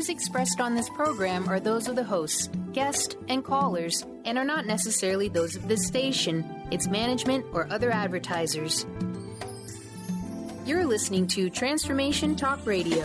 views expressed on this program are those of the hosts, guests, and callers, and are not necessarily those of this station, its management, or other advertisers. You're listening to Transformation Talk Radio.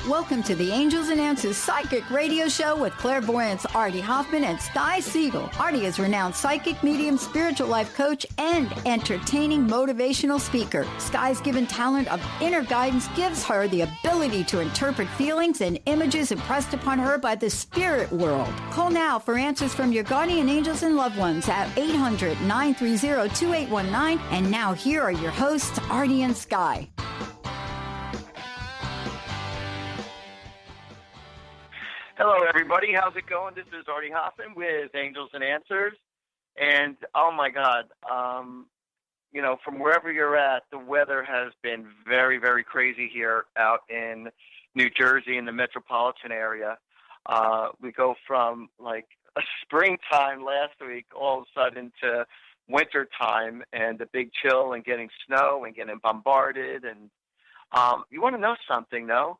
Welcome to the Angels and Answers Psychic Radio Show with clairvoyants Artie Hoffman and Sky Siegell. Artie is renowned psychic, medium, spiritual life coach, and entertaining motivational speaker. Sky's given talent of inner guidance gives her the ability to interpret feelings and images impressed upon her by the spirit world. Call now for answers from your guardian angels and loved ones at 800-930-2819. And now here are your hosts, Artie and Sky. Hello, everybody. How's it going? This is Artie Hoffman with Angels and Answers. And, oh, my God, from wherever you're at, the weather has been very, very crazy here out in New Jersey in the metropolitan area. We go from, like, a springtime last week all of a sudden to winter time and the big chill and getting snow and getting bombarded. And you want to know something, though?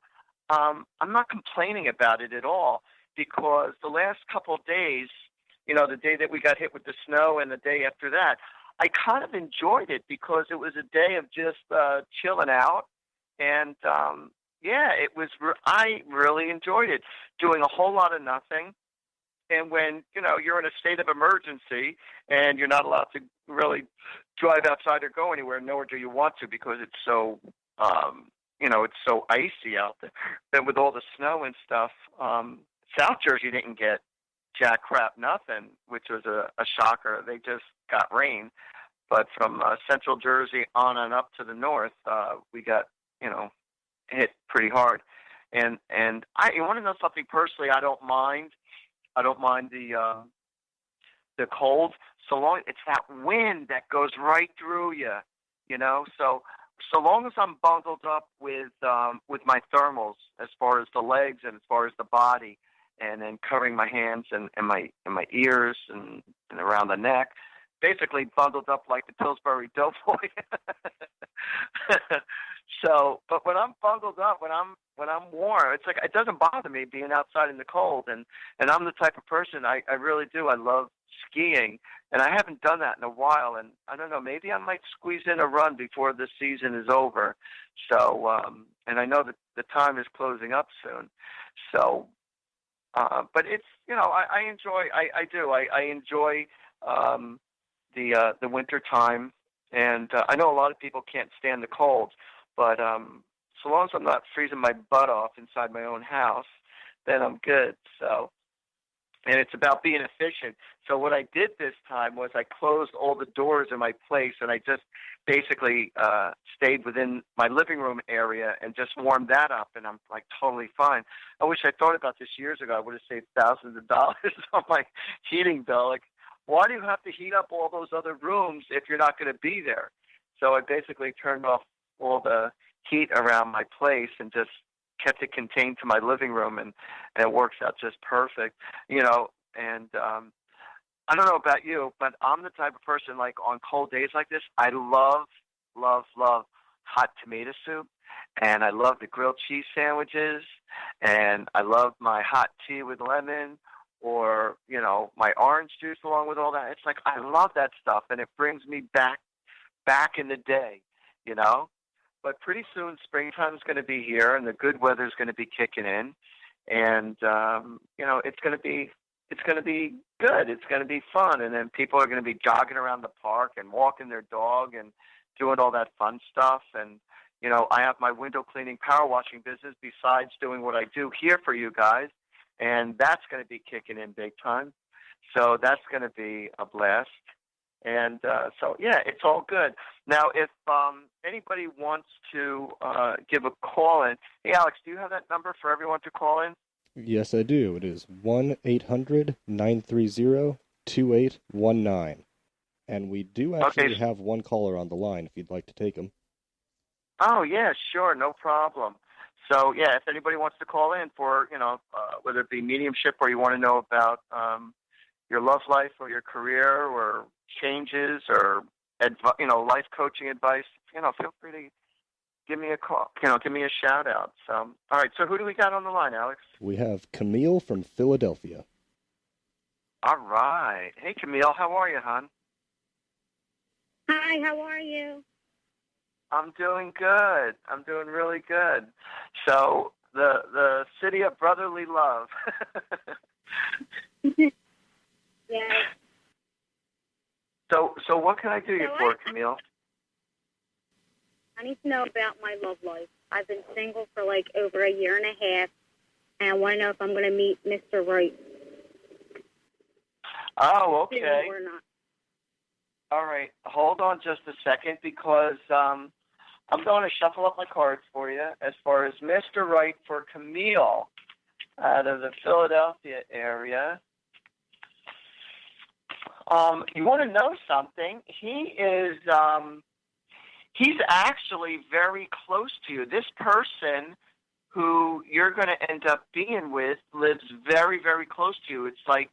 I'm not complaining about it at all because the last couple of days, the day that we got hit with the snow and the day after that, I kind of enjoyed it because it was a day of just chilling out. And, I really enjoyed it, doing a whole lot of nothing. And when, you're in a state of emergency and you're not allowed to really drive outside or go anywhere, nor do you want to because it's so it's so icy out there. Then with all the snow and stuff, South Jersey didn't get jack crap nothing, which was a shocker. They just got rain. But from Central Jersey on and up to the north, we got, hit pretty hard. And you want to know something personally? I don't mind the cold, so long it's that wind that goes right through you, So long as I'm bundled up with my thermals, as far as the legs and as far as the body, and then covering my hands and my ears and around the neck, basically bundled up like the Pillsbury Doughboy. But when I'm bundled up, when I'm warm, it's like it doesn't bother me being outside in the cold. And I'm the type of person I really do. I love skiing. And I haven't done that in a while, and I don't know, maybe I might squeeze in a run before the season is over. So, and I know that the time is closing up soon. So, but it's, I enjoy the winter time, and I know a lot of people can't stand the cold, but so long as I'm not freezing my butt off inside my own house, then I'm good. So. And it's about being efficient. So what I did this time was I closed all the doors in my place, and I just basically stayed within my living room area and just warmed that up, and I'm like totally fine. I wish I thought about this years ago. I would have saved thousands of dollars on my heating bill. Like, why do you have to heat up all those other rooms if you're not going to be there? So I basically turned off all the heat around my place and just kept it contained to my living room, and it works out just perfect, and I don't know about you, but I'm the type of person, like on cold days like this, I love hot tomato soup, and I love the grilled cheese sandwiches, and I love my hot tea with lemon, or, my orange juice along with all that. It's like, I love that stuff, and it brings me back in the day, But pretty soon, springtime is going to be here, and the good weather is going to be kicking in, and it's going to be good. It's going to be fun, and then people are going to be jogging around the park and walking their dog and doing all that fun stuff. And I have my window cleaning, power washing business besides doing what I do here for you guys, and that's going to be kicking in big time. So that's going to be a blast. And it's all good. Now, if anybody wants to give a call in, hey, Alex, do you have that number for everyone to call in? Yes, I do. It is 1-800-930-2819. And we do actually have one caller on the line if you'd like to take him. Oh, yeah, sure, no problem. So, if anybody wants to call in for, whether it be mediumship or you want to know about your love life or your career or changes or life coaching advice, feel free to give me a call, give me a shout out. So, all right. So who do we got on the line, Alex? We have Camille from Philadelphia. All right. Hey, Camille, how are you, hon? Hi, how are you? I'm doing good. I'm doing really good. So the city of brotherly love. Yes. So what can I do you for, Camille? I need to know about my love life. I've been single for like over a year and a half, and I want to know if I'm going to meet Mr. Right. Oh, okay. Or not. All right. Hold on just a second, because I'm going to shuffle up my cards for you as far as Mr. Right for Camille out of the Philadelphia area. You want to know something? He's actually very close to you. This person who you're going to end up being with lives very, very close to you. It's like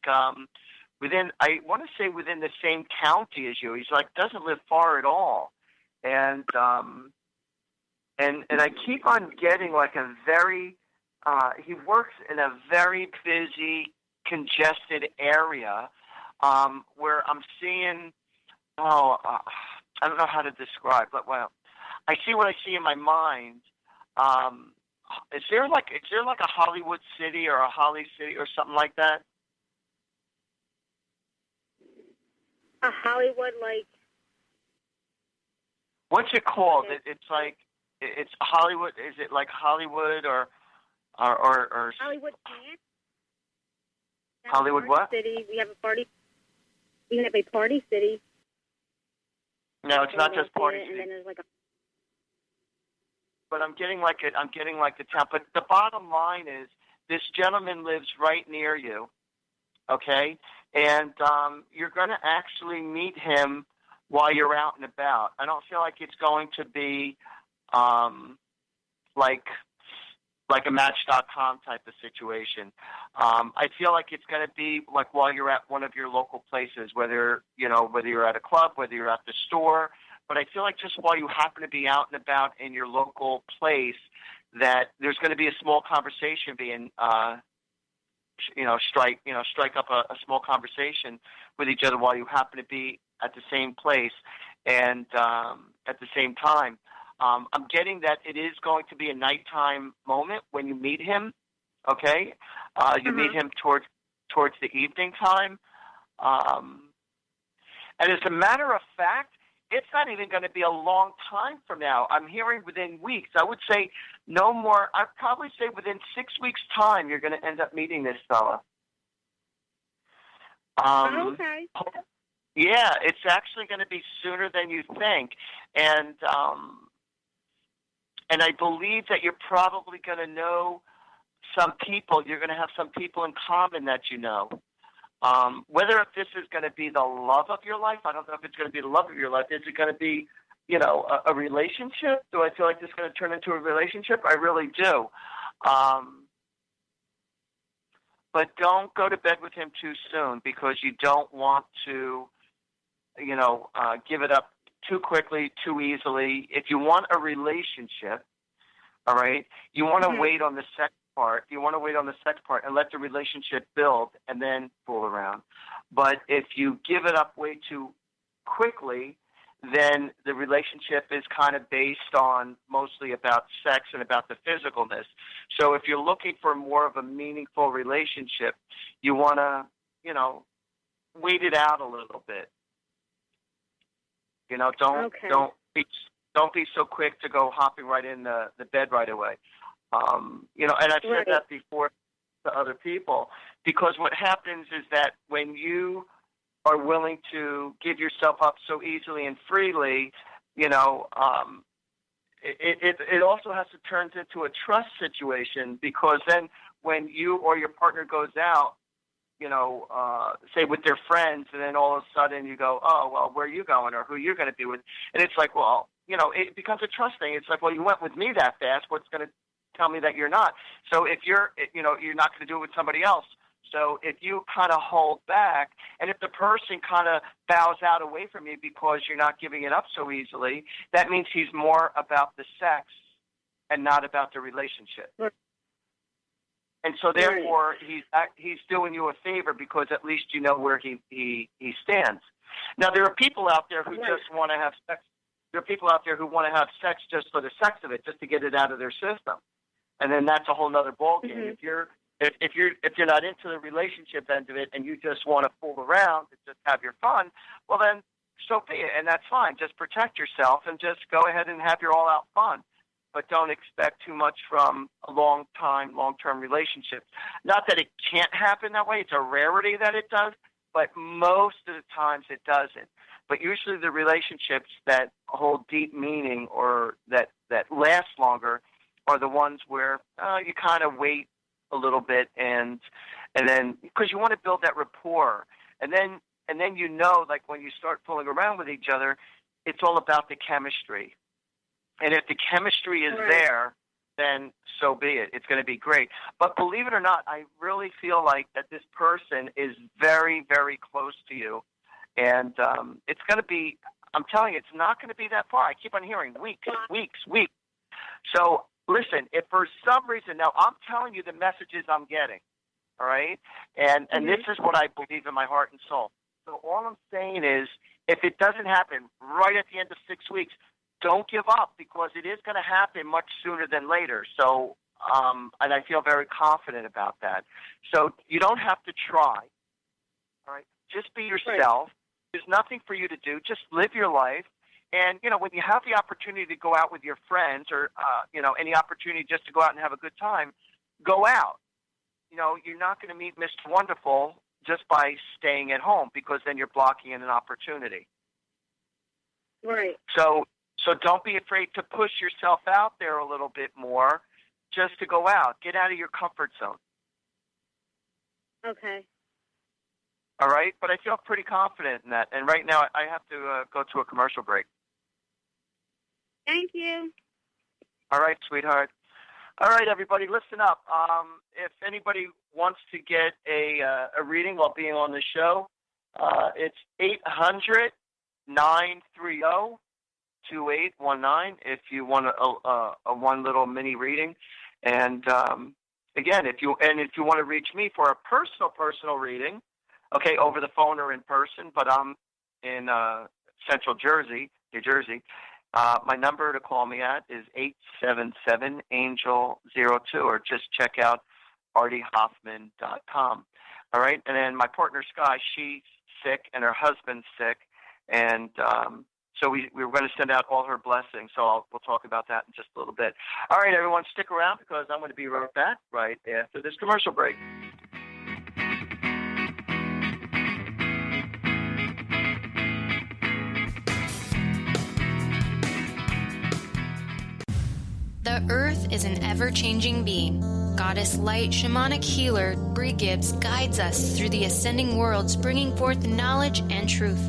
within the same county as you. He's like, doesn't live far at all. And I keep on getting like a very, he works in a very busy, congested area, where I'm seeing, I don't know how to describe, but I see what I see in my mind. Is there like a Hollywood city or a Holly city or something like that? A Hollywood, like... What's it called? It's Hollywood. Is it like Hollywood or Hollywood Dance? Hollywood what? City. We have a party. We have a party city. No, it's not just party city. And then there's like But I'm getting like the town. But the bottom line is, this gentleman lives right near you. Okay, and you're going to actually meet him while you're out and about. I don't feel like it's going to be like a Match.com type of situation. I feel like it's going to be like while you're at one of your local places, whether you're at a club, whether you're at the store. But I feel like just while you happen to be out and about in your local place, that there's going to be a small conversation being, strike up a small conversation with each other while you happen to be at the same place and at the same time. I'm getting that it is going to be a nighttime moment when you meet him. Okay, you meet him towards the evening time, and as a matter of fact, it's not even going to be a long time from now. I'm hearing within weeks. I would say no more. I'd probably say within 6 weeks' time, you're going to end up meeting this fella. okay. Yeah, it's actually going to be sooner than you think, and I believe that you're probably going to know some people. You're going to have some people in common that you know. Whether if this is going to be the love of your life, I don't know if it's going to be the love of your life. Is it going to be, a relationship? Do I feel like this is going to turn into a relationship? I really do. But don't go to bed with him too soon, because you don't want to, give it up too quickly, too easily. If you want a relationship, all right, you want to wait on the sex part. You want to wait on the sex part and let the relationship build and then fool around. But if you give it up way too quickly, then the relationship is kind of based on mostly about sex and about the physicalness. So if you're looking for more of a meaningful relationship, you want to, wait it out a little bit. Don't be so quick to go hopping right in the bed right away. And I've said that before to other people, because what happens is that when you are willing to give yourself up so easily and freely, it also has to turn into a trust situation, because then when you or your partner goes out, say with their friends, and then all of a sudden you go, oh, well, where are you going, or who you're going to be with? And it's like, well, it becomes a trust thing. It's like, well, you went with me that fast. What's going to tell me that you're not? So if you're not going to do it with somebody else, So if you kind of hold back, and if the person kind of bows out away from you because you're not giving it up so easily, that means he's more about the sex and not about the relationship. And so therefore, he's doing you a favor because at least you know where he stands. Now, there are people out there who just want to have sex. There are people out there who want to have sex just for the sex of it, just to get it out of their system. And then that's a whole nother ballgame. If you're not into the relationship end of it and you just want to fool around and just have your fun, well then so be it, and that's fine. Just protect yourself and just go ahead and have your all-out fun. But don't expect too much from a long-term relationship. Not that it can't happen that way. It's a rarity that it does, but most of the times it doesn't. But usually the relationships that hold deep meaning or that last longer are the ones where you kind of wait a little bit and then because you want to build that rapport. And then you know, like when you start fooling around with each other, it's all about the chemistry. And if the chemistry is there, then so be it. It's going to be great. But believe it or not, I really feel like that this person is very, very close to you. And it's going to be, I'm telling you, it's not going to be that far. I keep on hearing weeks. So listen, if for some reason, now I'm telling you the messages I'm getting, all right? And this is what I believe in my heart and soul. So all I'm saying is if it doesn't happen right at the end of 6 weeks, don't give up because it is going to happen much sooner than later. So, and I feel very confident about that. So you don't have to try, all right? Just be yourself. There's nothing for you to do. Just live your life. And, you know, when you have the opportunity to go out with your friends or, you know, any opportunity just to go out and have a good time, go out. You know, you're not going to meet Mr. Wonderful just by staying at home because then you're blocking in an opportunity. Right. So don't be afraid to push yourself out there a little bit more just to go out. Get out of your comfort zone. Okay. All right? But I feel pretty confident in that. And right now I have to go to a commercial break. Thank you. All right, sweetheart. All right, everybody, listen up. If anybody wants to get a reading while being on the show, it's 800-930-2819 if you want a one little mini reading. And again, if you want to reach me for a personal reading, okay, over the phone or in person, but I'm in Central Jersey, New Jersey. My number to call me at is 877-ANGEL-02, or just check out artiehoffman.com. All right, and then my partner Sky, she's sick and her husband's sick, and so we were going to send out all her blessings. So we'll talk about that in just a little bit. All right, everyone, stick around because I'm going to be right back right after this commercial break. The Earth is an ever-changing being. Goddess Light Shamanic Healer Bree Gibbs guides us through the ascending worlds, bringing forth knowledge and truth.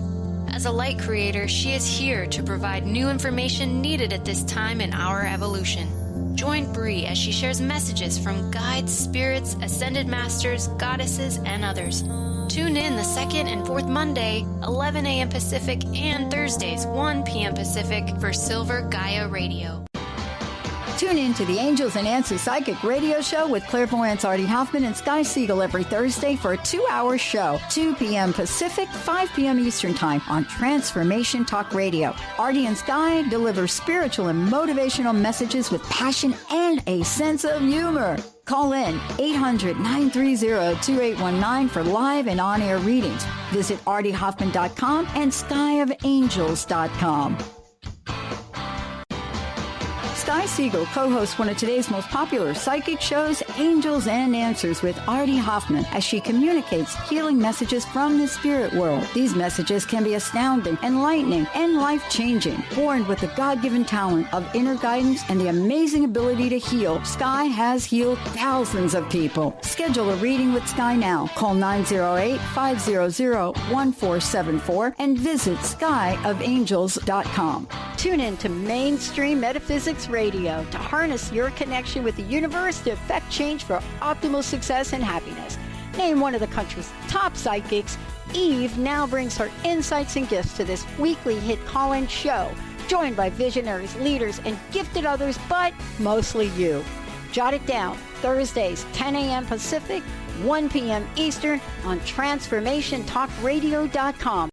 As a light creator, she is here to provide new information needed at this time in our evolution. Join Bree as she shares messages from guides, spirits, ascended masters, goddesses, and others. Tune in the second and fourth Monday, 11 a.m. Pacific, and Thursdays, 1 p.m. Pacific for Silver Gaia Radio. Tune in to the Angels and Answers Psychic Radio Show with clairvoyants Artie Hoffman and Sky Siegell every Thursday for a 2-hour show, 2 p.m. Pacific, 5 p.m. Eastern Time on Transformation Talk Radio. Artie and Sky deliver spiritual and motivational messages with passion and a sense of humor. Call in 800-930-2819 for live and on-air readings. Visit artiehoffman.com and skyofangels.com. Sky Siegell co-hosts one of today's most popular psychic shows, Angels and Answers with Artie Hoffman, as she communicates healing messages from the spirit world. These messages can be astounding, enlightening, and life-changing. Born with the God-given talent of inner guidance and the amazing ability to heal, Sky has healed thousands of people. Schedule a reading with Sky now. Call 908-500-1474 and visit skyofangels.com. Tune in to Mainstream Metaphysics Radio to harness your connection with the universe to effect change for optimal success and happiness. Named one of the country's top psychics, Eve now brings her insights and gifts to this weekly hit call-in show, joined by visionaries, leaders, and gifted others, but mostly you. Jot it down, Thursdays, 10 a.m. Pacific, 1 p.m. Eastern on TransformationTalkRadio.com.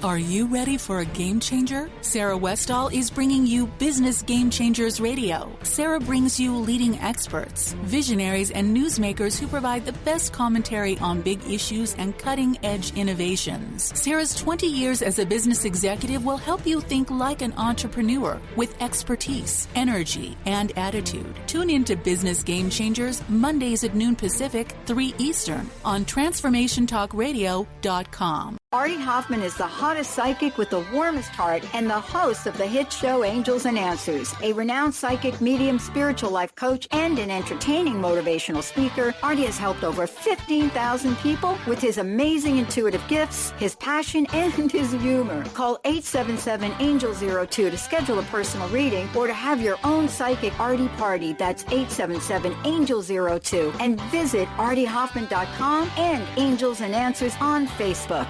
Are you ready for a game changer? Sarah Westall is bringing you Business Game Changers Radio. Sarah brings you leading experts, visionaries, and newsmakers who provide the best commentary on big issues and cutting-edge innovations. Sarah's 20 years as a business executive will help you think like an entrepreneur with expertise, energy, and attitude. Tune in to Business Game Changers Mondays at noon Pacific, 3 Eastern on TransformationTalkRadio.com. Artie Hoffman is the hottest psychic with the warmest heart and the host of the hit show Angels and Answers. A renowned psychic, medium, spiritual life coach, and an entertaining motivational speaker, Artie has helped over 15,000 people with his amazing intuitive gifts, his passion, and his humor. Call 877-ANGEL-02 to schedule a personal reading or to have your own psychic Artie party. That's 877-ANGEL-02. And visit ArtieHoffman.com and Angels and Answers on Facebook.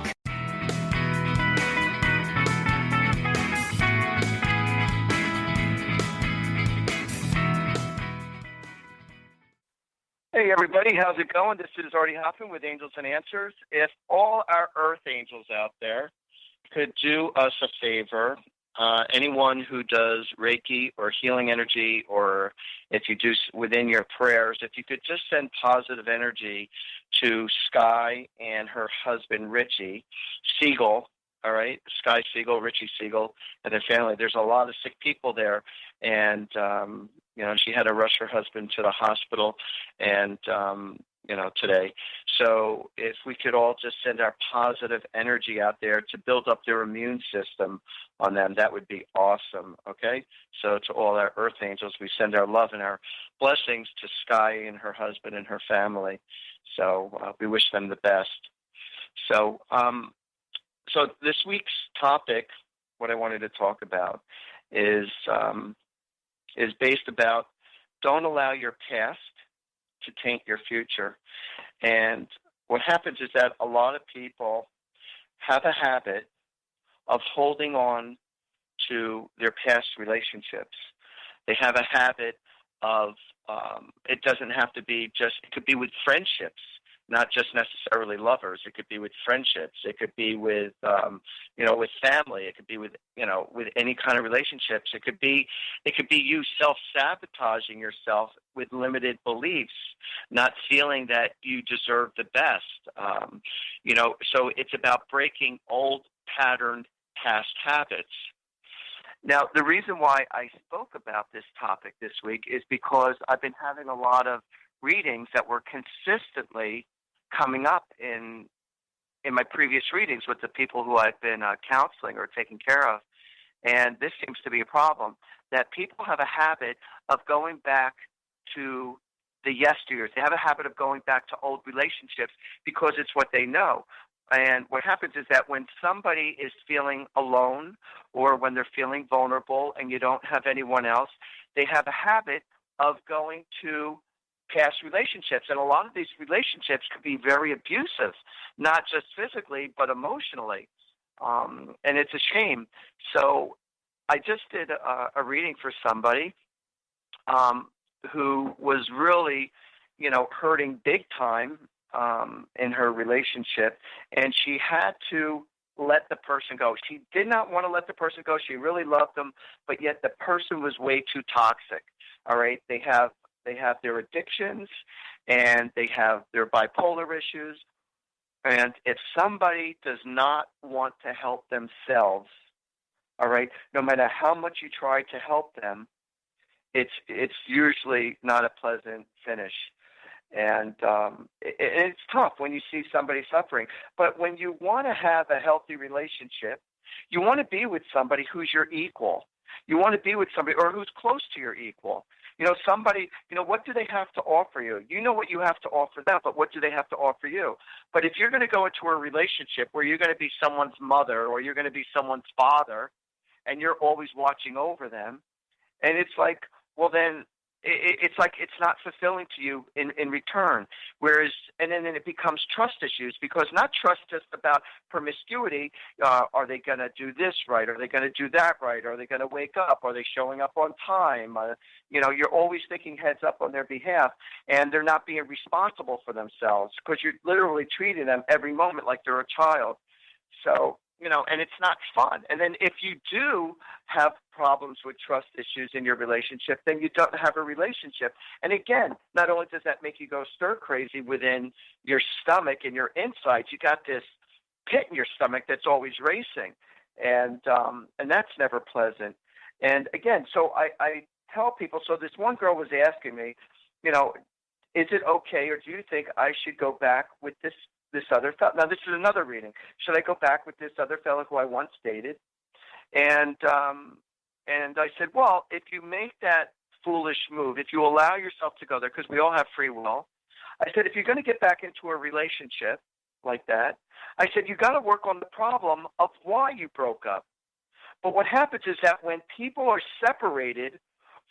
Hey, everybody. How's it going? This is Artie Hoffman with Angels and Answers. If all our earth angels out there could do us a favor, anyone who does Reiki or healing energy, or if you do within your prayers, if you could just send positive energy to Sky and her husband, Richie Siegell, all right? Sky Siegell, Richie Siegell, and their family. There's a lot of sick people there, and she had to rush her husband to the hospital, and today. So if we could all just send our positive energy out there to build up their immune system on them, that would be awesome. Okay. So to all our earth angels, we send our love and our blessings to Sky and her husband and her family. So we wish them the best. So this week's topic, what I wanted to talk about is based about don't allow your past to taint your future. And what happens is that a lot of people have a habit of holding on to their past relationships. They have a habit of, it doesn't have to be just, it could be with friendships, not just necessarily lovers. It could be with friendships. It could be with, with family. It could be with, with any kind of relationships. It could be you self-sabotaging yourself with limited beliefs, not feeling that you deserve the best. So it's about breaking old patterned past habits. Now, the reason why I spoke about this topic this week is because I've been having a lot of readings that were consistently coming up in my previous readings with the people who I've been counseling or taking care of. And this seems to be a problem, that people have a habit of going back to the yesteryears. They have a habit of going back to old relationships because it's what they know. And what happens is that when somebody is feeling alone or when they're feeling vulnerable and you don't have anyone else, they have a habit of going to past relationships. And a lot of these relationships could be very abusive, not just physically, but emotionally. And it's a shame. So I just did a reading for somebody who was really, hurting big time in her relationship, and she had to let the person go. She did not want to let the person go. She really loved them, but yet the person was way too toxic. All right, they have their addictions, and they have their bipolar issues. And if somebody does not want to help themselves, all right, no matter how much you try to help them, it's usually not a pleasant finish. And it's tough when you see somebody suffering. But when you want to have a healthy relationship, you want to be with somebody who's your equal. You want to be with somebody or who's close to your equal. Somebody, what do they have to offer you? You know what you have to offer them, but what do they have to offer you? But if you're going to go into a relationship where you're going to be someone's mother or you're going to be someone's father and you're always watching over them, and it's like, well, then it's like it's not fulfilling to you in return. Whereas, and then it becomes trust issues, because not trust just about promiscuity. Are they going to do this right? Are they going to do that right? Are they going to wake up? Are they showing up on time? You're always thinking heads up on their behalf, and they're not being responsible for themselves, because you're literally treating them every moment like they're a child. So, and it's not fun. And then if you do have problems with trust issues in your relationship, then you don't have a relationship. And again, not only does that make you go stir crazy within your stomach and your insides, you got this pit in your stomach that's always racing. And that's never pleasant. And again, so I tell people, so this one girl was asking me, is it okay, or do you think I should go back with this other fellow? Now, this is another reading. Should I go back with this other fellow who I once dated? And I said, well, if you make that foolish move, if you allow yourself to go there, because we all have free will, I said, if you're going to get back into a relationship like that, I said, you got to work on the problem of why you broke up. But what happens is that when people are separated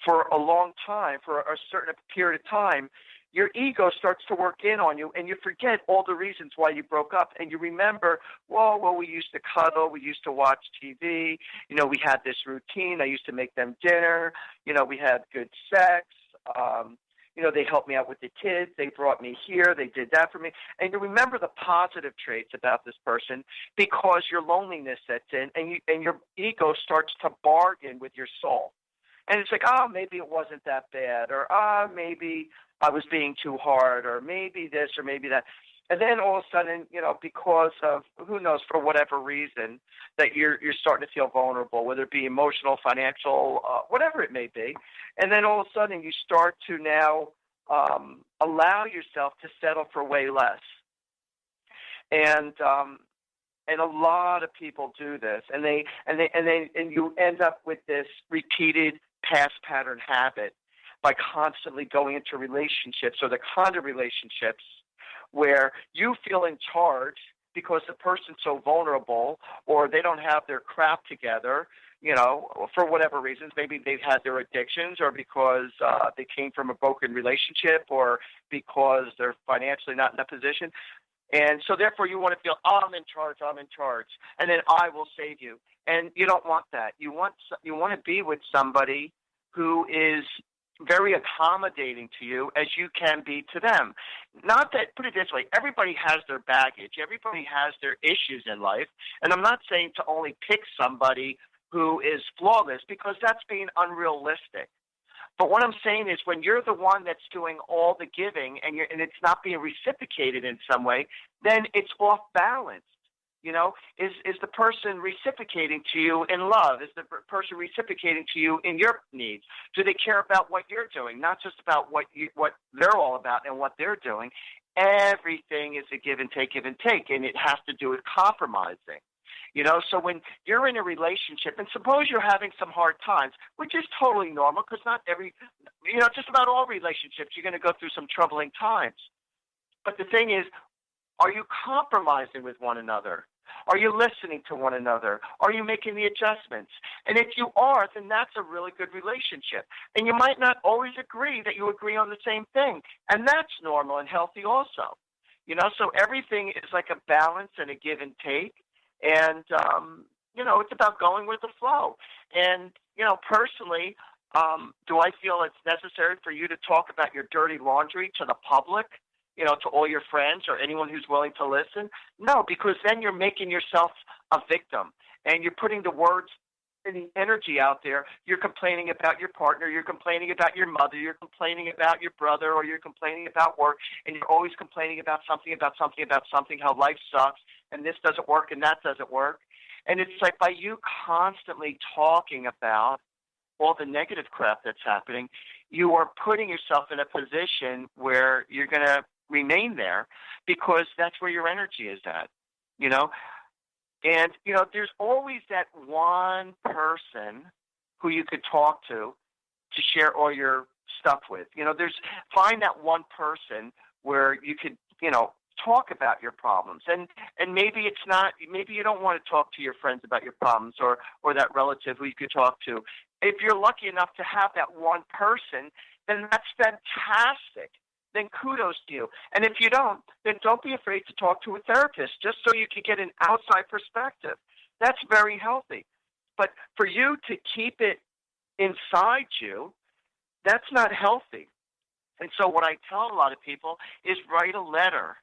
for a long time, for a certain period of time, your ego starts to work in on you, and you forget all the reasons why you broke up. And you remember, well, we used to cuddle, we used to watch TV, we had this routine, I used to make them dinner, we had good sex, they helped me out with the kids, they brought me here, they did that for me. And you remember the positive traits about this person, because your loneliness sets in, and your ego starts to bargain with your soul. And it's like, maybe it wasn't that bad, or maybe I was being too hard, or maybe this, or maybe that. And then all of a sudden, because of, who knows, for whatever reason, that you're starting to feel vulnerable, whether it be emotional, financial, whatever it may be. And then all of a sudden you start to now allow yourself to settle for way less. And a lot of people do this, and you end up with this repeated past pattern habit by constantly going into relationships, or the kind of relationships where you feel in charge because the person's so vulnerable, or they don't have their crap together, for whatever reasons. Maybe they've had their addictions, or because they came from a broken relationship, or because they're financially not in a position. And so therefore you want to feel, I'm in charge, and then I will save you. And you don't want that. You want to be with somebody who is very accommodating to you as you can be to them. Not that, put it this way, everybody has their baggage. Everybody has their issues in life. And I'm not saying to only pick somebody who is flawless, because that's being unrealistic. But what I'm saying is, when you're the one that's doing all the giving, and it's not being reciprocated in some way, then it's off balance. Is the person reciprocating to you in love? Is the person reciprocating to you in your needs? Do they care about what you're doing, not just about what they're all about and what they're doing? Everything is a give and take, and it has to do with compromising. So when you're in a relationship, and suppose you're having some hard times, which is totally normal, because not every, just about all relationships, you're going to go through some troubling times. But the thing is, are you compromising with one another? Are you listening to one another? Are you making the adjustments? And if you are, then that's a really good relationship. And you might not always agree that you agree on the same thing, and that's normal and healthy also. So everything is like a balance and a give and take. And, it's about going with the flow. And, personally, do I feel it's necessary for you to talk about your dirty laundry to the public, to all your friends or anyone who's willing to listen? No, because then you're making yourself a victim, and you're putting the words and the energy out there. You're complaining about your partner, you're complaining about your mother, you're complaining about your brother, or you're complaining about work, and you're always complaining about something, how life sucks, and this doesn't work, and that doesn't work. And it's like, by you constantly talking about all the negative crap that's happening, you are putting yourself in a position where you're going to remain there, because that's where your energy is at, And, there's always that one person who you could talk to share all your stuff with. Find that one person where you could, talk about your problems. And maybe it's not, maybe you don't want to talk to your friends about your problems or that relative who you could talk to. If you're lucky enough to have that one person, then that's fantastic. Then kudos to you. And if you don't, then don't be afraid to talk to a therapist just so you can get an outside perspective. That's very healthy. But for you to keep it inside you, that's not healthy. And so what I tell a lot of people is write a letter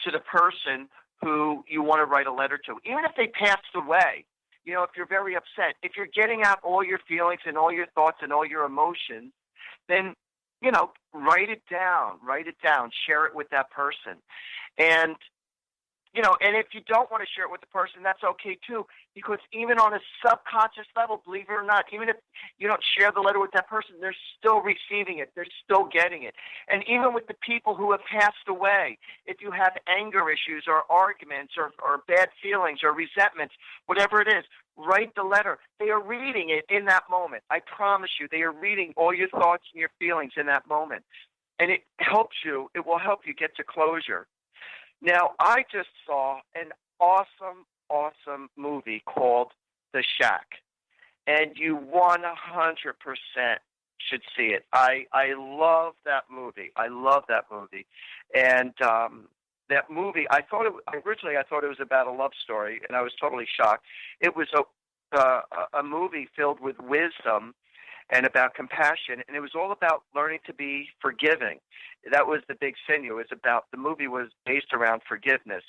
to the person who you want to write a letter to, even if they passed away. You know, if you're very upset, if you're getting out all your feelings and all your thoughts and all your emotions, then, you know, write it down, share it with that person. And, you know, and if you don't want to share it with the person, that's okay too, because even on a subconscious level, believe it or not, even if you don't share the letter with that person, they're still receiving it. They're still getting it. And even with the people who have passed away, if you have anger issues or arguments or bad feelings or resentments, whatever it is, write the letter. They are reading it in that moment. I promise you, they are reading all your thoughts and your feelings in that moment. And it helps you. It will help you get to closure. Now, I just saw an awesome movie called The Shack, and you 100% should see it. I love that movie. And that movie, originally I thought it was about a love story, and I was totally shocked. It was a movie filled with wisdom and about compassion, and it was all about learning to be forgiving. That was the big sinew. The movie was based around forgiveness.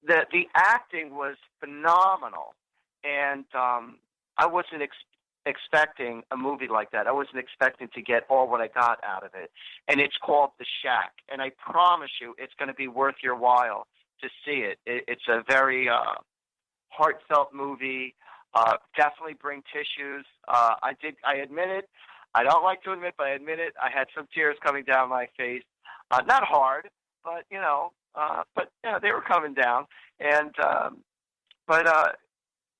The acting was phenomenal, and I wasn't expecting a movie like that. I wasn't expecting to get all what I got out of it, and it's called The Shack, and I promise you it's going to be worth your while to see it. It's a very heartfelt movie. Definitely bring tissues. I admit it. I don't like to admit, but I admit it. I had some tears coming down my face. Not hard, but they were coming down. And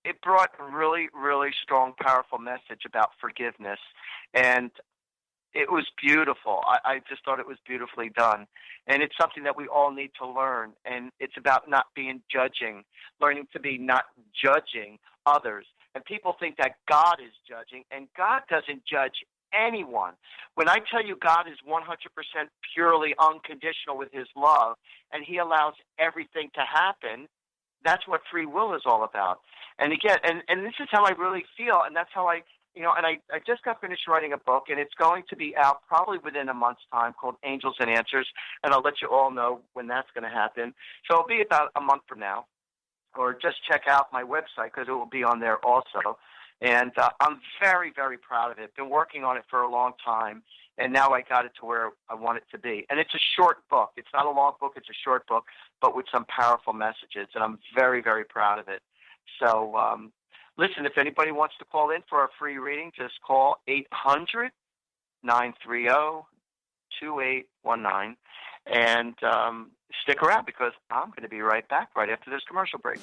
it brought a really, really strong, powerful message about forgiveness. And it was beautiful. I just thought it was beautifully done. And it's something that we all need to learn. And it's about not being judging, learning to be not judging others. And people think that God is judging, and God doesn't judge anyone. When I tell you God is 100% purely unconditional with his love, and he allows everything to happen, that's what free will is all about. And again, and this is how I really feel, and that's how I just got finished writing a book, and it's going to be out probably within a month's time, called Angels and Answers, and I'll let you all know when that's going to happen. So it'll be about a month from now, or just check out my website because it will be on there also. And I'm very, very proud of it. Been working on it for a long time, and now I got it to where I want it to be. And it's a short book. It's not a long book. It's a short book, but with some powerful messages, and I'm very, very proud of it. So, listen, if anybody wants to call in for a free reading, just call 800-930-2819 and stick around because I'm going to be right back right after this commercial break.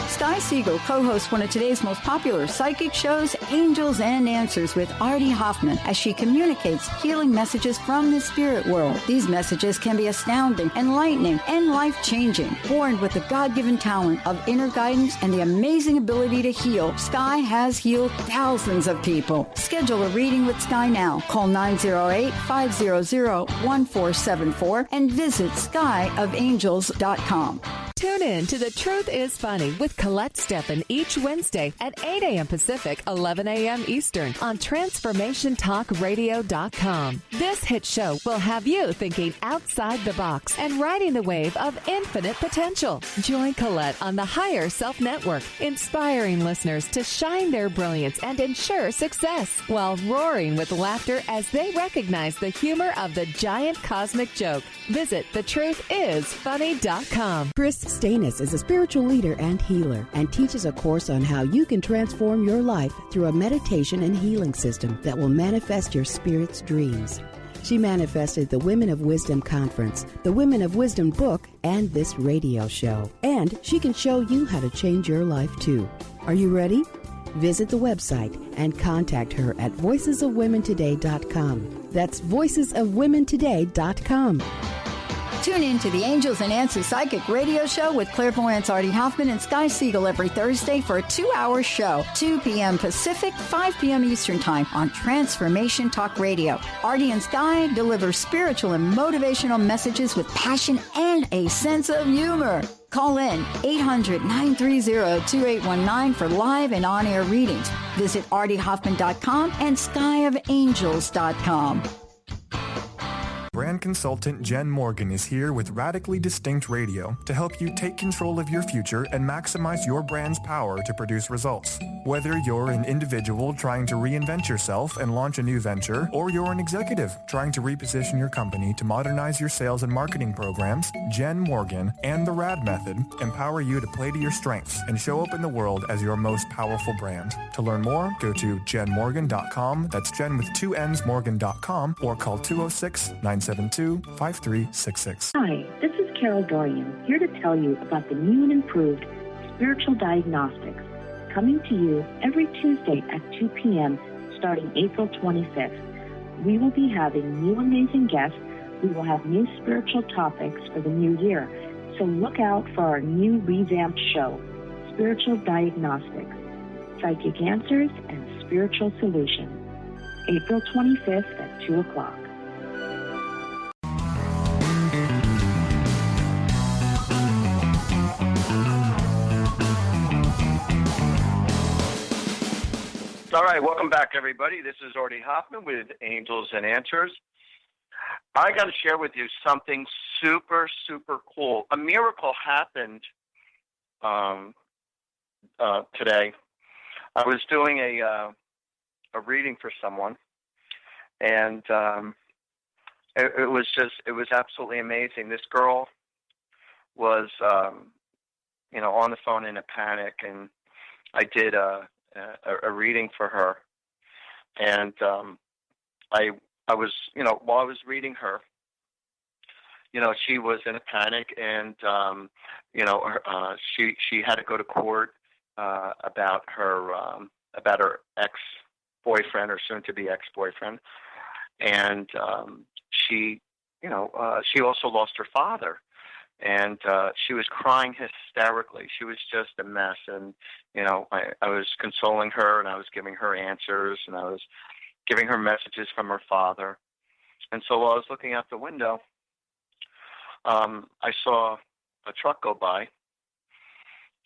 Sky Siegell co-hosts one of today's most popular psychic shows, Angels and Answers with Artie Hoffman, as she communicates healing messages from the spirit world. These messages can be astounding, enlightening, and life-changing. Born with the God-given talent of inner guidance and the amazing ability to heal, Sky has healed thousands of people. Schedule a reading with Sky now. Call 908-500-1474 and visit skyofangels.com. Tune in to The Truth is Funny with Colette Steffen each Wednesday at 8 a.m. Pacific, 11 a.m. Eastern on TransformationTalkRadio.com. This hit show will have you thinking outside the box and riding the wave of infinite potential. Join Colette on the Higher Self Network, inspiring listeners to shine their brilliance and ensure success while roaring with laughter as they recognize the humor of the giant cosmic joke. Visit thetruthисfunny.com. Chris Stanis is a spiritual leader and healer and teaches a course on how you can transform your life through a meditation and healing system that will manifest your spirit's dreams. She manifested the Women of Wisdom Conference, the Women of Wisdom book, and this radio show. And she can show you how to change your life, too. Are you ready? Visit the website and contact her at voicesofwomentoday.com. That's voicesofwomentoday.com. Tune in to the Angels and Answers Psychic Radio Show with clairvoyants Artie Hoffman and Sky Siegell every Thursday for a 2-hour show, 2 p.m. Pacific, 5 p.m. Eastern Time on Transformation Talk Radio. Artie and Sky deliver spiritual and motivational messages with passion and a sense of humor. Call in 800-930-2819 for live and on-air readings. Visit artiehoffman.com and skyofangels.com. Brand consultant Jen Morgan is here with Radically Distinct Radio to help you take control of your future and maximize your brand's power to produce results. Whether you're an individual trying to reinvent yourself and launch a new venture, or you're an executive trying to reposition your company to modernize your sales and marketing programs, Jen Morgan and the RAD method empower you to play to your strengths and show up in the world as your most powerful brand. To learn more, go to jenmorgan.com. That's Jen with 2 N's Morgan.com, or call 206-972-5366. Hi, this is Carol Dorian, here to tell you about the new and improved Spiritual Diagnostics, coming to you every Tuesday at 2 p.m. starting April 25th. We will be having new amazing guests. We will have new spiritual topics for the new year. So look out for our new revamped show, Spiritual Diagnostics, Psychic Answers and Spiritual Solutions, April 25th at 2 o'clock. All right, welcome back, everybody. This is Artie Hoffman with Angels and Answers. I got to share with you something super, super cool. A miracle happened today. I was doing a reading for someone, and it was absolutely amazing. This girl was, on the phone in a panic, and I did a reading for her, and I was, while I was reading her, she was in a panic, and she had to go to court about her ex-boyfriend, or soon-to-be ex-boyfriend, and she also lost her father. And she was crying hysterically. She was just a mess. And, I was consoling her, and I was giving her answers, and I was giving her messages from her father. And so while I was looking out the window, I saw a truck go by,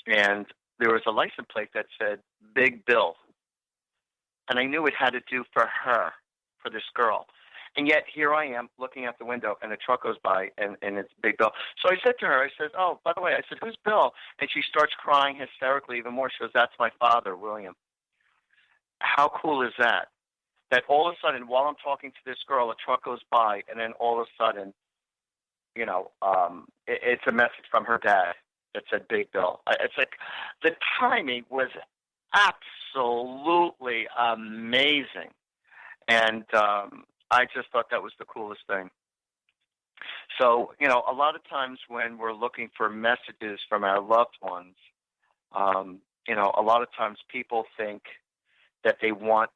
and there was a license plate that said Big Bill. And I knew it had to do for her, for this girl. And yet here I am looking out the window, and a truck goes by, and it's Big Bill. So I said to her, I said, oh, by the way, I said, who's Bill? And she starts crying hysterically even more. She goes, that's my father, William. How cool is that? That all of a sudden, while I'm talking to this girl, a truck goes by, and then all of a sudden, it's a message from her dad that said Big Bill. It's like the timing was absolutely amazing. And I just thought that was the coolest thing. So, a lot of times when we're looking for messages from our loved ones, a lot of times people think that they want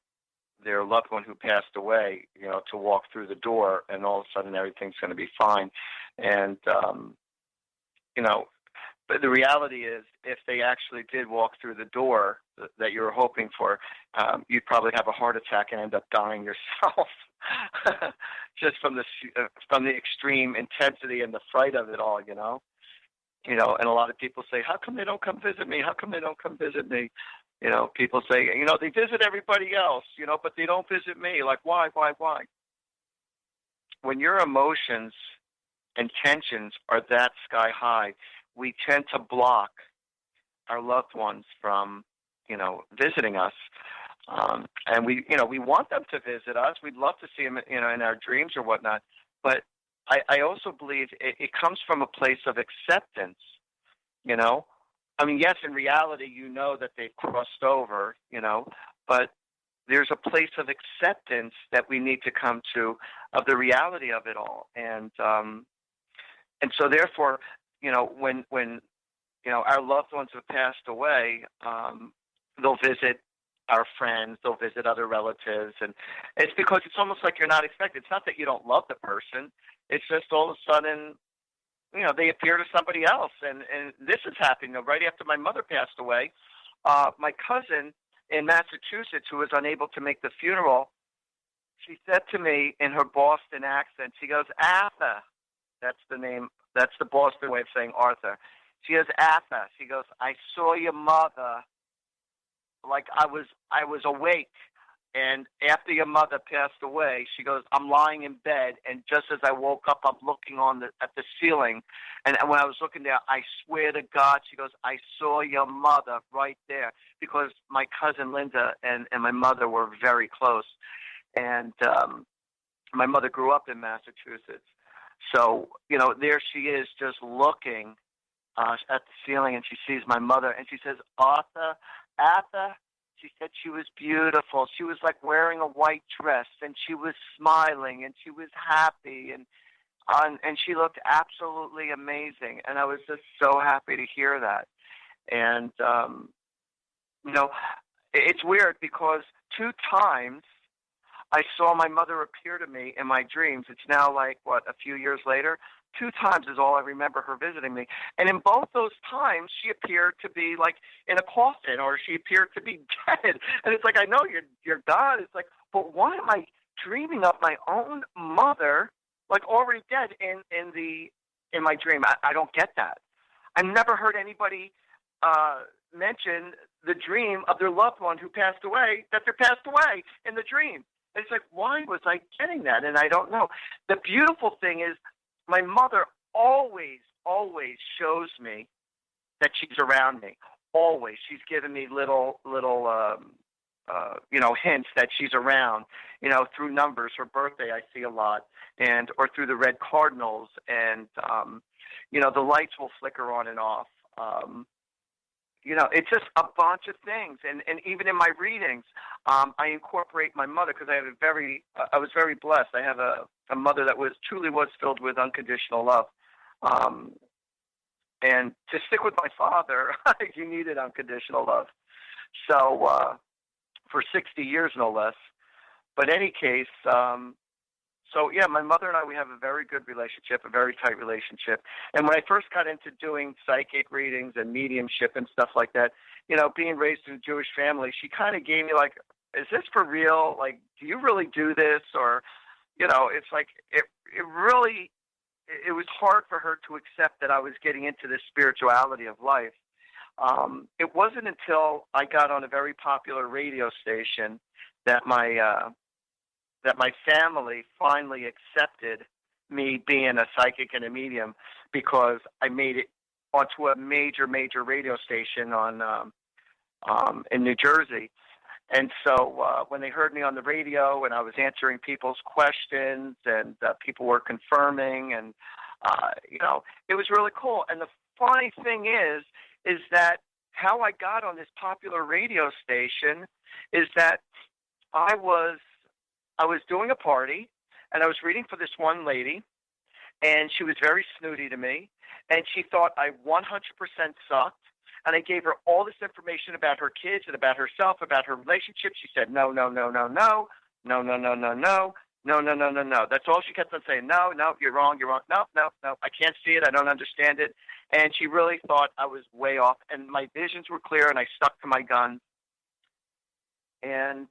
their loved one who passed away, to walk through the door, and all of a sudden everything's going to be fine. And, but the reality is, if they actually did walk through the door that you were hoping for, you'd probably have a heart attack and end up dying yourself, just from the extreme intensity and the fright of it all, And a lot of people say, "How come they don't come visit me? How come they don't come visit me?" People say, they visit everybody else, but they don't visit me. Like, why? When your emotions and tensions are that sky high, we tend to block our loved ones from, visiting us. And we want them to visit us. We'd love to see them, in our dreams or whatnot. But I also believe it comes from a place of acceptance, I mean, yes, in reality, that they've crossed over, but there's a place of acceptance that we need to come to of the reality of it all. And so therefore, when our loved ones have passed away, they'll visit our friends, they'll visit other relatives, and it's because it's almost like you're not expected. It's not that you don't love the person. It's just all of a sudden, they appear to somebody else. And this is happening right after my mother passed away. My cousin in Massachusetts, who was unable to make the funeral, she said to me in her Boston accent, she goes, Arthur. That's the name. That's the Boston way of saying Arthur. She goes, Arthur. She goes, I saw your mother like I was awake. And after your mother passed away, she goes, I'm lying in bed, and just as I woke up, I'm looking at the ceiling. And when I was looking there, I swear to God, she goes, I saw your mother right there, because my cousin Linda and my mother were very close. And my mother grew up in Massachusetts. So, there she is just looking at the ceiling, and she sees my mother, and she says, Arthur, she said she was beautiful. She was like wearing a white dress, and she was smiling, and she was happy, and she looked absolutely amazing. And I was just so happy to hear that. And, it's weird because 2 times I saw my mother appear to me in my dreams. It's now like, a few years later? 2 times is all I remember her visiting me. And in both those times, she appeared to be like in a coffin, or she appeared to be dead. And it's like, I know you're God. It's like, but why am I dreaming of my own mother, like already dead in my dream? I don't get that. I've never heard anybody mention the dream of their loved one who passed away, that they're passed away in the dream. And it's like, why was I getting that? And I don't know. The beautiful thing is, my mother always shows me that she's around me. Always. She's given me little hints that she's around, through numbers. Her birthday I see a lot, or through the red cardinals, and, the lights will flicker on and off. It's just a bunch of things. And even in my readings, I incorporate my mother, because I was very blessed. I have a mother that truly was filled with unconditional love. And to stick with my father, you needed unconditional love. So, for 60 years, no less. But in any case, my mother and I, we have a very good relationship, a very tight relationship. And when I first got into doing psychic readings and mediumship and stuff like that, being raised in a Jewish family, she kind of gave me like, is this for real? Like, do you really do this? Or, it's like, it was hard for her to accept that I was getting into this spirituality of life. It wasn't until I got on a very popular radio station that my family finally accepted me being a psychic and a medium, because I made it onto a major radio station in New Jersey. And so when they heard me on the radio and I was answering people's questions, and people were confirming, and it was really cool. And the funny thing is that how I got on this popular radio station is that I was doing a party, and I was reading for this one lady, and she was very snooty to me, and she thought I 100% sucked, and I gave her all this information about her kids and about herself, about her relationship. She said, no. That's all she kept on saying. No, you're wrong. No, I can't see it. I don't understand it. And she really thought I was way off, and my visions were clear, and I stuck to my guns. And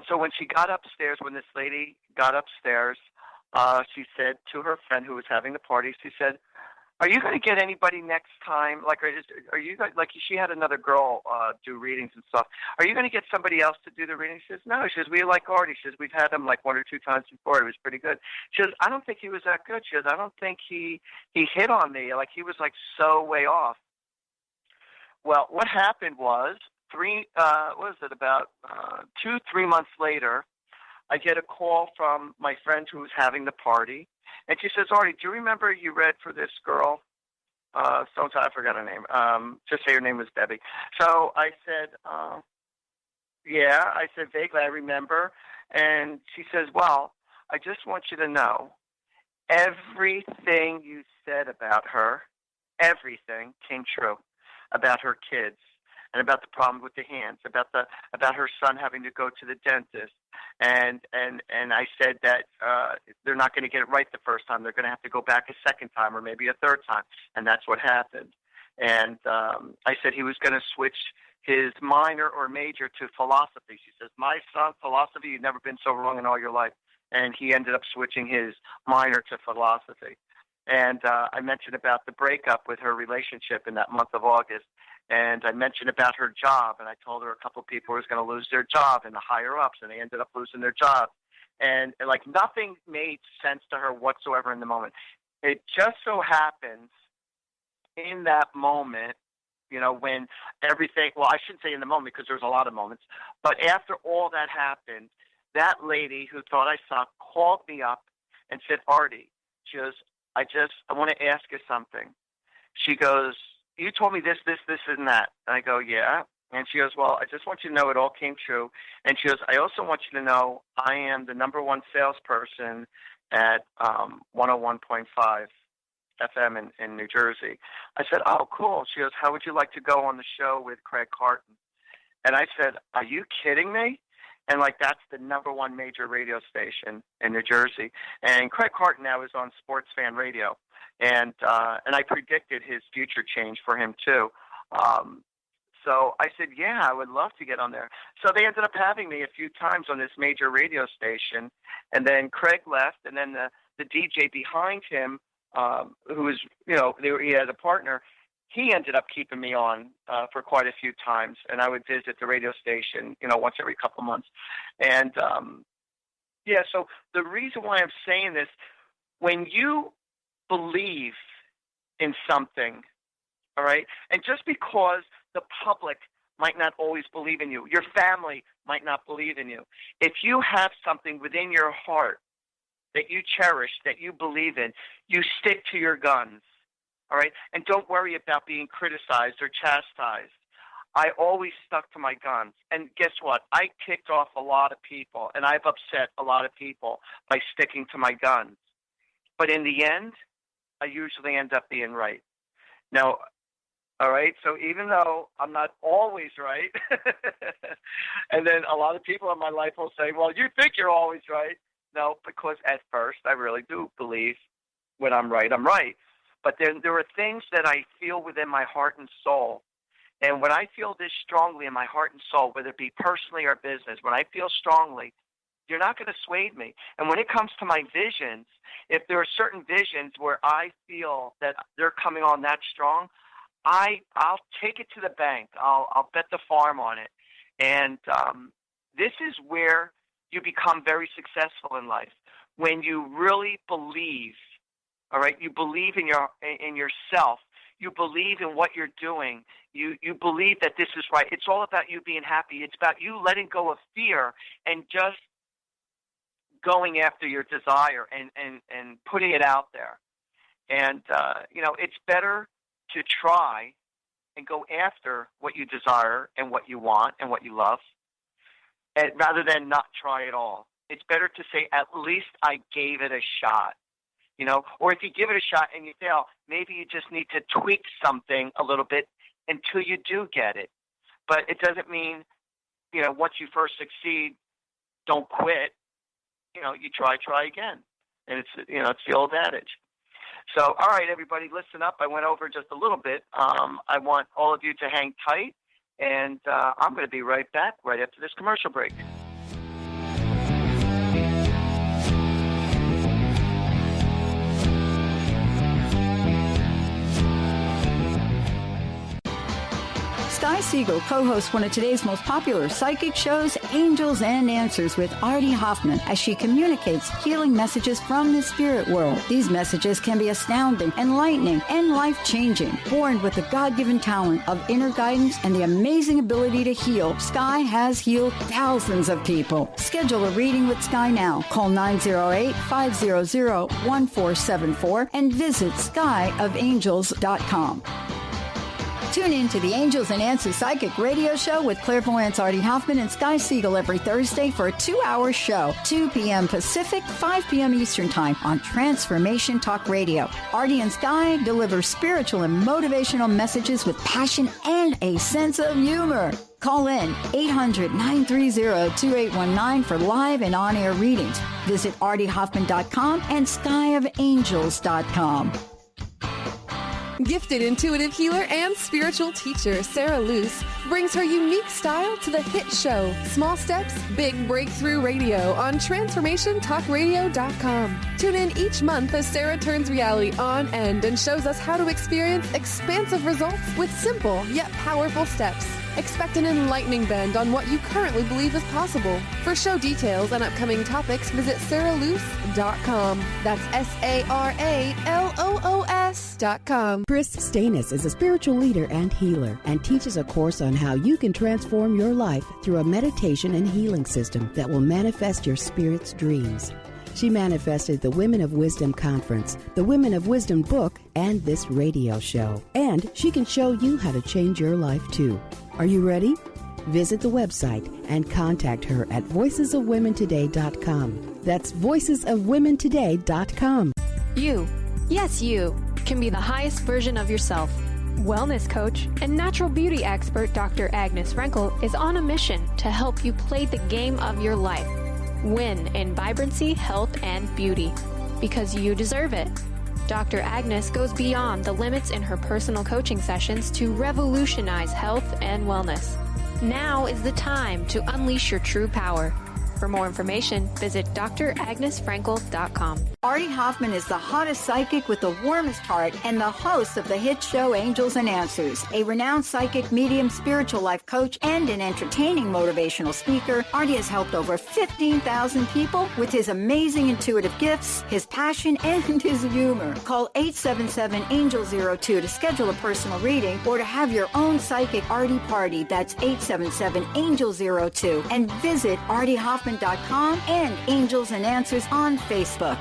so when she got upstairs, when this lady got upstairs, she said to her friend who was having the party, she said, are you going to get anybody next time? Like, are you like, she had another girl do readings and stuff. Are you going to get somebody else to do the readings? She says, no. She says, we like Artie. She says, we've had him like 1 or 2 times before. It was pretty good. She says, I don't think he was that good. She says, I don't think he hit on me. Like, he was like so way off. Well, what happened was, 2-3 months later, I get a call from my friend who was having the party, and she says, Artie, do you remember you read for this girl? I forgot her name. Just say her name was Debbie. So I said, yeah. I said, vaguely, I remember. And she says, well, I just want you to know, everything you said about her, everything came true about her kids and about the problem with the hands, about her son having to go to the dentist. And I said that they're not going to get it right the first time. They're going to have to go back a second time or maybe a third time. And that's what happened. And I said he was going to switch his minor or major to philosophy. She says, my son, philosophy, you've never been so wrong in all your life. And he ended up switching his minor to philosophy. And I mentioned about the breakup with her relationship in that month of August. And I mentioned about her job. And I told her a couple of people was going to lose their job and the higher-ups, and they ended up losing their job. And like nothing made sense to her whatsoever in the moment. It just so happens in that moment, you know, when everything, well, I shouldn't say in the moment because there's a lot of moments, but after all that happened, that lady who thought I sucked called me up and said, Artie, she goes, I want to ask you something. She goes, you told me this, and that. And I go, yeah. And she goes, well, I just want you to know it all came true. And she goes, I also want you to know I am the #1 salesperson at 101.5 FM in New Jersey. I said, oh, cool. She goes, how would you like to go on the show with Craig Carton? And I said, are you kidding me? And like that's the #1 major radio station in New Jersey. And Craig Carton now is on Sports Fan Radio. And I predicted his future change for him too. So I said, yeah, I would love to get on there. So they ended up having me a few times on this major radio station. And then Craig left, and then the DJ behind him, who was, you know, he had a partner, he ended up keeping me on for quite a few times. And I would visit the radio station, you know, once every couple of months. And, yeah, so the reason why I'm saying this, when you believe in something, all right, and just because the public might not always believe in you, your family might not believe in you, if you have something within your heart that you cherish, that you believe in, you stick to your guns, all right, and don't worry about being criticized or chastised. I always stuck to my guns, and guess what? I kicked off a lot of people, and I've upset a lot of people by sticking to my guns. But in the end, I usually end up being right. Now, all right, so even though I'm not always right, and then a lot of people in my life will say, well, you think you're always right. No, because at first I really do believe when I'm right, I'm right. But then there are things that I feel within my heart and soul. And when I feel this strongly in my heart and soul, whether it be personally or business, when I feel strongly, you're not going to sway me. And when it comes to my visions, if there are certain visions where I feel that they're coming on that strong, I'll take it to the bank. I'll bet the farm on it. And this is where you become very successful in life. When you really believe, all right, you believe in yourself. You believe in what you're doing. You believe that this is right. It's all about you being happy. It's about you letting go of fear and just going after your desire and putting it out there. And, you know, it's better to try and go after what you desire and what you want and what you love, and rather than not try at all. It's better to say, at least I gave it a shot, you know, or if you give it a shot and you fail, maybe you just need to tweak something a little bit until you do get it. But it doesn't mean, you know, once you first succeed, don't quit. You know, you try again. And it's, you know, it's the old adage. So, all right, everybody, listen up. I went over just a little bit. I want all of you to hang tight, and I'm going to be right back right after this commercial break. Sky Siegell co-hosts one of today's most popular psychic shows, Angels and Answers with Artie Hoffman, as she communicates healing messages from the spirit world. These messages can be astounding, enlightening, and life-changing. Born with the God-given talent of inner guidance and the amazing ability to heal, Sky has healed thousands of people. Schedule a reading with Sky now. Call 908-500-1474 and visit skyofangels.com. Tune in to the Angels and Answers Psychic Radio Show with clairvoyants Artie Hoffman and Sky Siegell every Thursday for a 2-hour show, 2 p.m. Pacific, 5 p.m. Eastern Time on Transformation Talk Radio. Artie and Sky deliver spiritual and motivational messages with passion and a sense of humor. Call in 800-930-2819 for live and on-air readings. Visit artiehoffman.com and skyofangels.com. Gifted intuitive healer and spiritual teacher Sarah Luce brings her unique style to the hit show Small Steps, Big Breakthrough Radio on TransformationTalkRadio.com. Tune in each month as Sarah turns reality on end and shows us how to experience expansive results with simple yet powerful steps. Expect an enlightening bend on what you currently believe is possible. For show details and upcoming topics, visit sarahluce.com. That's SARALOOS.com. Chris Stanis is a spiritual leader and healer and teaches a course on how you can transform your life through a meditation and healing system that will manifest your spirit's dreams. She manifested the Women of Wisdom Conference, the Women of Wisdom book, and this radio show. And she can show you how to change your life too. Are you ready? Visit the website and contact her at voicesofwomentoday.com. That's voicesofwomentoday.com. You, yes you, can be the highest version of yourself. Wellness coach and natural beauty expert Dr. Agnes Frenkel is on a mission to help you play the game of your life. Win in vibrancy, health, and beauty, because you deserve it. Dr. Agnes goes beyond the limits in her personal coaching sessions to revolutionize health and wellness. Now is the time to unleash your true power. For more information, visit dragnesfrankel.com. Artie Hoffman is the hottest psychic with the warmest heart and the host of the hit show Angels and Answers. A renowned psychic, medium, spiritual life coach, and an entertaining motivational speaker, Artie has helped over 15,000 people with his amazing intuitive gifts, his passion, and his humor. Call 877-ANGEL-02 to schedule a personal reading or to have your own psychic Artie party. That's 877-ANGEL-02. And visit artiehoffman.com and Angels and Answers on Facebook.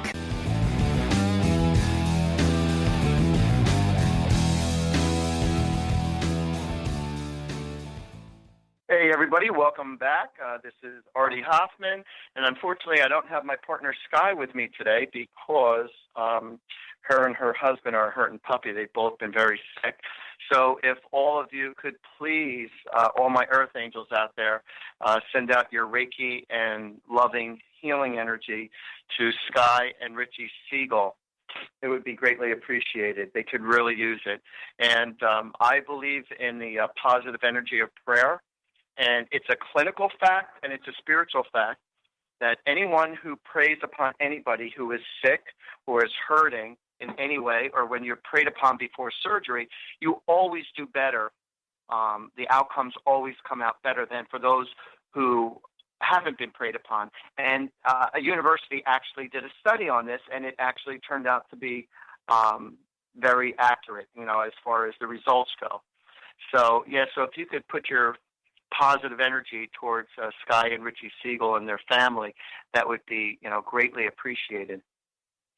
Hey, everybody. Welcome back. This is Artie Hoffman, and unfortunately I don't have my partner Sky with me today because her and her husband are a hurting puppy. They've both been very sick. So if all of you could please, all my earth angels out there, send out your Reiki and loving healing energy to Sky and Richie Siegell. It would be greatly appreciated. They could really use it. And I believe in the positive energy of prayer. And it's a clinical fact and it's a spiritual fact that anyone who preys upon anybody who is sick or is hurting in any way, or when you're preyed upon before surgery, you always do better. The outcomes always come out better than for those who haven't been preyed upon. And a university actually did a study on this, and it actually turned out to be very accurate, as far as the results go. So, so if you could put your positive energy towards Sky and Richie Siegell and their family, that would be, greatly appreciated.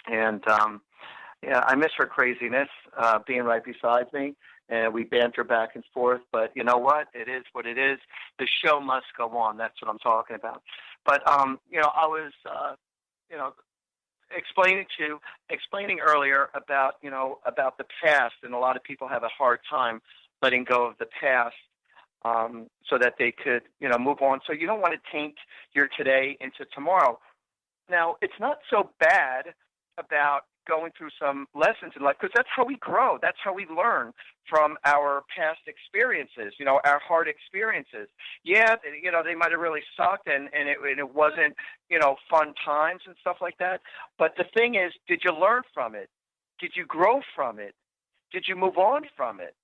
And, I miss her craziness, being right beside me, and we banter back and forth, but you know what? It is what it is. The show must go on. That's what I'm talking about. But, I was, explaining earlier about the past, and a lot of people have a hard time letting go of the past. So that they could, move on. So you don't want to taint your today into tomorrow. Now, it's not so bad about going through some lessons in life, because that's how we grow. That's how we learn from our past experiences, our hard experiences. Yeah, they might have really sucked and it wasn't, fun times and stuff like that. But the thing is, did you learn from it? Did you grow from it? Did you move on from it?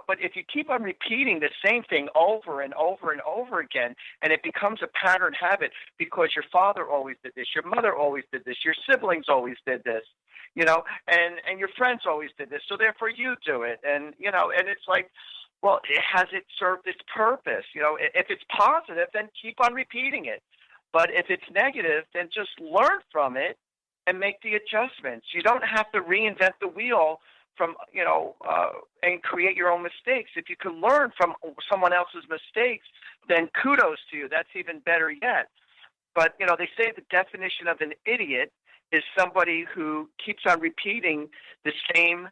But if you keep on repeating the same thing over and over and over again, and it becomes a pattern habit because your father always did this, your mother always did this, your siblings always did this, and your friends always did this, so therefore you do it. And, and it's like, well, has it served its purpose? If it's positive, then keep on repeating it. But if it's negative, then just learn from it and make the adjustments. You don't have to reinvent the wheel and create your own mistakes. If you can learn from someone else's mistakes, then kudos to you. That's even better yet. But, they say the definition of an idiot is somebody who keeps on repeating the same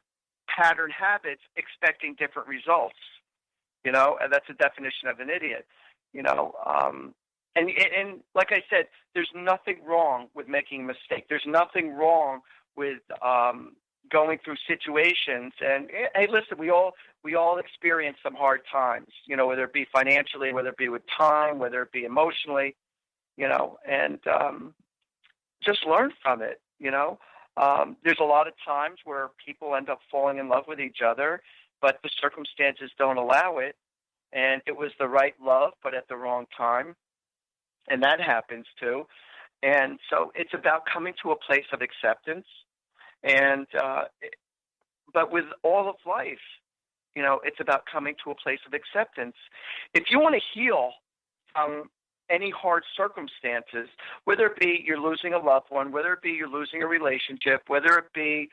pattern habits expecting different results, and that's the definition of an idiot, And like I said, there's nothing wrong with making a mistake. There's nothing wrong with going through situations. And hey, listen, we all experience some hard times, whether it be financially, whether it be with time, whether it be emotionally, and just learn from it. There's a lot of times where people end up falling in love with each other, but the circumstances don't allow it. And it was the right love, but at the wrong time. And that happens too. And so it's about coming to a place of acceptance. And but with all of life, it's about coming to a place of acceptance. If you want to heal from any hard circumstances, whether it be you're losing a loved one, whether it be you're losing a relationship, whether it be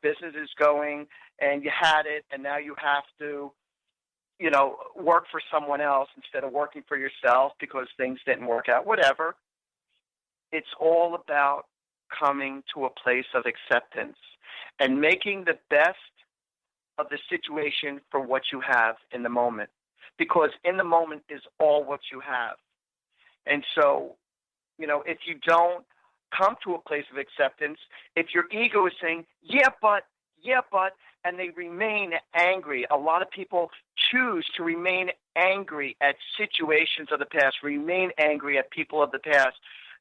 business is going and you had it and now you have to work for someone else instead of working for yourself because things didn't work out, whatever. It's all about coming to a place of acceptance and making the best of the situation for what you have in the moment, because in the moment is all what you have. And so, if you don't come to a place of acceptance, if your ego is saying, yeah, but, and they remain angry. A lot of people choose to remain angry at situations of the past, remain angry at people of the past.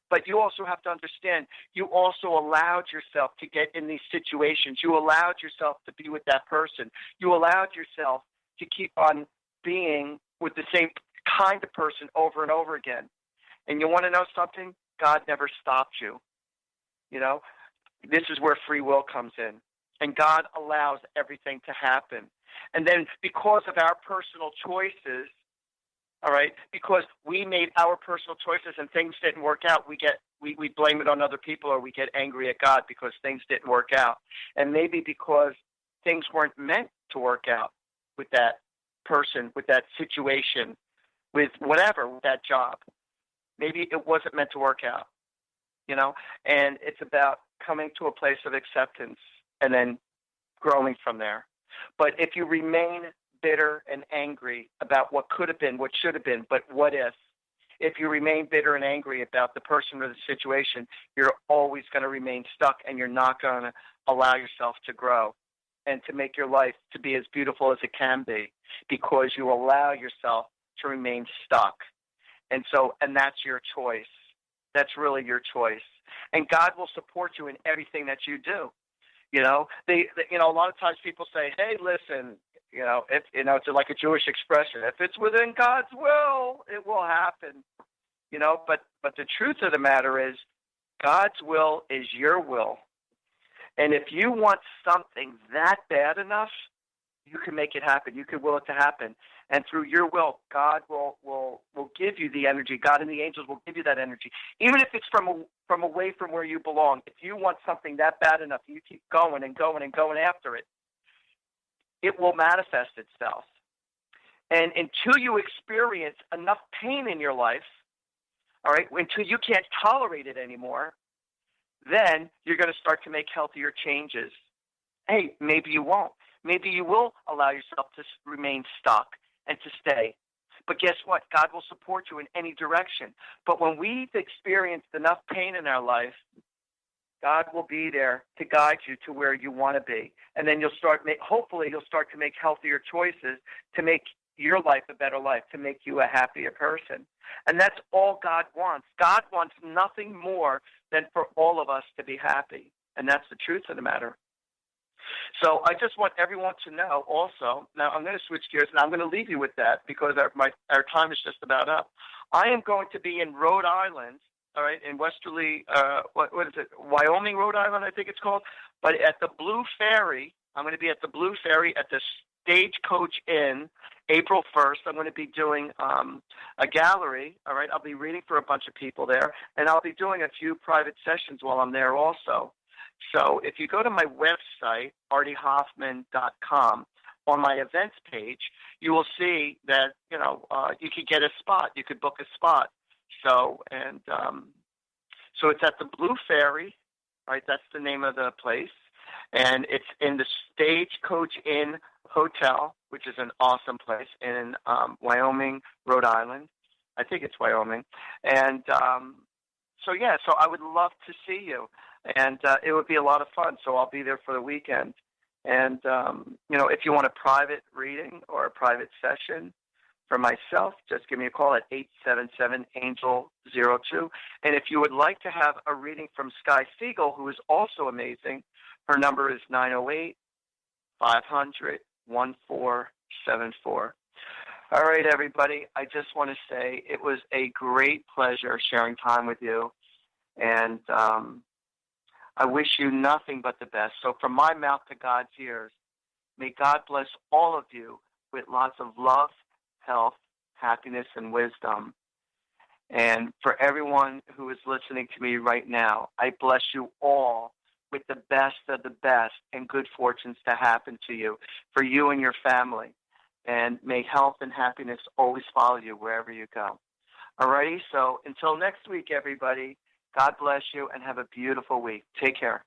But you also have to understand, you also allowed yourself to get in these situations. You allowed yourself to be with that person. You allowed yourself to keep on being with the same kind of person over and over again. And you want to know something? God never stopped you. This is where free will comes in. And God allows everything to happen. And then because of our personal choices, all right, because we made our personal choices and things didn't work out, we blame it on other people, or we get angry at God because things didn't work out. And maybe because things weren't meant to work out with that person, with that situation, with whatever, with that job. Maybe it wasn't meant to work out, and it's about coming to a place of acceptance and then growing from there. But if you remain bitter and angry about what could have been, what should have been, but what if you remain bitter and angry about the person or the situation, you're always going to remain stuck, and you're not going to allow yourself to grow and to make your life to be as beautiful as it can be, because you allow yourself to remain stuck. And that's your choice. That's really your choice. And God will support you in everything that you do. A lot of times people say, hey, listen, it's like a Jewish expression. If it's within God's will, it will happen. But the truth of the matter is, God's will is your will. And if you want something that bad enough, you can make it happen. You can will it to happen. And through your will, God will give you the energy. God and the angels will give you that energy. Even if it's from away from where you belong. If you want something that bad enough, you keep going and going and going after it, it will manifest itself. And until you experience enough pain in your life, all right, until you can't tolerate it anymore, then you're going to start to make healthier changes. Hey, maybe you won't. Maybe you will allow yourself to remain stuck and to stay. But guess what? God will support you in any direction. But when we've experienced enough pain in our life, God will be there to guide you to where you want to be. And then hopefully you'll start to make healthier choices to make your life a better life, to make you a happier person. And that's all God wants. God wants nothing more than for all of us to be happy. And that's the truth of the matter. So I just want everyone to know also, now I'm going to switch gears, and I'm going to leave you with that because our time is just about up. I am going to be in Rhode Island, all right, in westerly, what is it, Wyoming, Rhode Island, I think it's called, but at the Blue Ferry. I'm going to be at the Blue Ferry at the Stagecoach Inn, April 1st. I'm going to be doing a gallery, all right. I'll be reading for a bunch of people there, and I'll be doing a few private sessions while I'm there also. So if you go to my website, artiehoffman.com, on my events page, you will see that, you could get a spot. You could book a spot. So it's at the Blue Ferry, right? That's the name of the place. And it's in the Stagecoach Inn Hotel, which is an awesome place in Wyoming, Rhode Island. I think it's Wyoming. And so I would love to see you. And it would be a lot of fun. So I'll be there for the weekend. And, if you want a private reading or a private session for myself, just give me a call at 877-ANGEL-02. And if you would like to have a reading from Sky Siegell, who is also amazing, her number is 908-500-1474. All right, everybody, I just want to say it was a great pleasure sharing time with you. And I wish you nothing but the best. So from my mouth to God's ears, may God bless all of you with lots of love, health, happiness, and wisdom. And for everyone who is listening to me right now, I bless you all with the best of the best and good fortunes to happen to you, for you and your family. And may health and happiness always follow you wherever you go. All righty? So until next week, everybody, God bless you and have a beautiful week. Take care.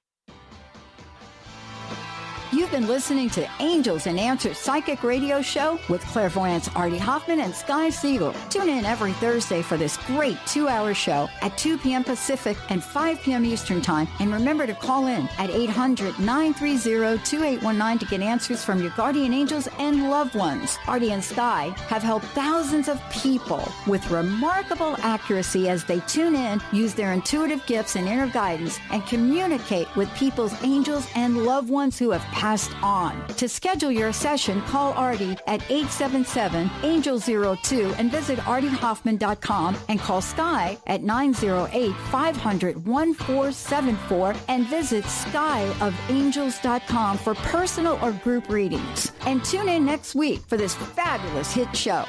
You've been listening to Angels and Answers Psychic Radio Show with clairvoyants Artie Hoffman and Sky Siegell. Tune in every Thursday for this great 2-hour show at 2 p.m. Pacific and 5 p.m. Eastern Time. And remember to call in at 800-930-2819 to get answers from your guardian angels and loved ones. Artie and Sky have helped thousands of people with remarkable accuracy as they tune in, use their intuitive gifts and inner guidance, and communicate with people's angels and loved ones who have passed on. To schedule your session, call Artie at 877-ANGEL-02 and visit artiehoffman.com, and call Sky at 908-500-1474 and visit skyofangels.com for personal or group readings. And tune in next week for this fabulous hit show.